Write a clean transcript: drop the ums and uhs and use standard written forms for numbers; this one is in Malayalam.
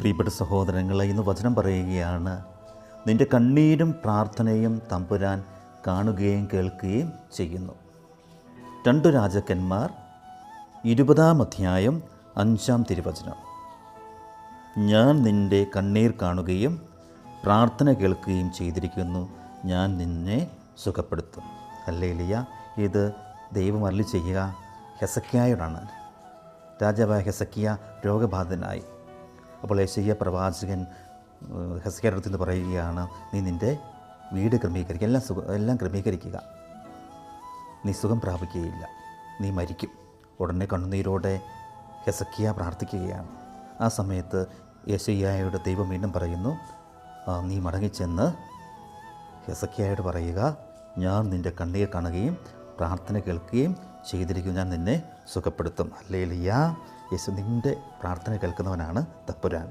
പ്രിയപ്പെട്ട സഹോദരങ്ങളെ, ഇന്ന് വചനം പറയുകയാണ്, നിൻ്റെ കണ്ണീരും പ്രാർത്ഥനയും തമ്പുരാൻ കാണുകയും കേൾക്കുകയും ചെയ്യുന്നു. 2 രാജാക്കന്മാർ 20-ാം അധ്യായം 5-ാം തിരുവചനം. ഞാൻ നിൻ്റെ കണ്ണീർ കാണുകയും പ്രാർത്ഥന കേൾക്കുകയും ചെയ്തിരിക്കുന്നു, ഞാൻ നിന്നെ സുഖപ്പെടുത്തും. ഹല്ലേലൂയ. ഇത് ദൈവം അരുളി ചെയ്യുക ഹെസക്കിയായോടാണ്. രാജാവായ ഹെസക്കിയ രോഗബാധിതനായി. അപ്പോൾ യെശയ്യാ പ്രവാചകൻ ഹെസക്കിയായുടെ അടുത്ത് പറയുകയാണ്, നീ നിൻ്റെ വീട് ക്രമീകരിക്കുക, എല്ലാം ക്രമീകരിക്കുക, നീ സുഖം പ്രാപിക്കുകയില്ല, നീ മരിക്കും. ഉടനെ കണ്ണുനീരോടെ ഹെസക്കിയ പ്രാർത്ഥിക്കുകയാണ്. ആ സമയത്ത് യെശയ്യായോട് ദൈവം വീണ്ടും പറയുന്നു, നീ മടങ്ങിച്ചെന്ന് ഹെസക്കിയായോട് പറയുക, ഞാൻ നിൻ്റെ കണ്ണീർ കാണുകയും പ്രാർത്ഥന കേൾക്കുകയും ചെയ്തിരിക്കും, ഞാൻ നിന്നെ സുഖപ്പെടുത്തും. ഹല്ലേലൂയ. യേശു നിൻ്റെ പ്രാർത്ഥന കേൾക്കുന്നവനാണ് തമ്പുരാൻ.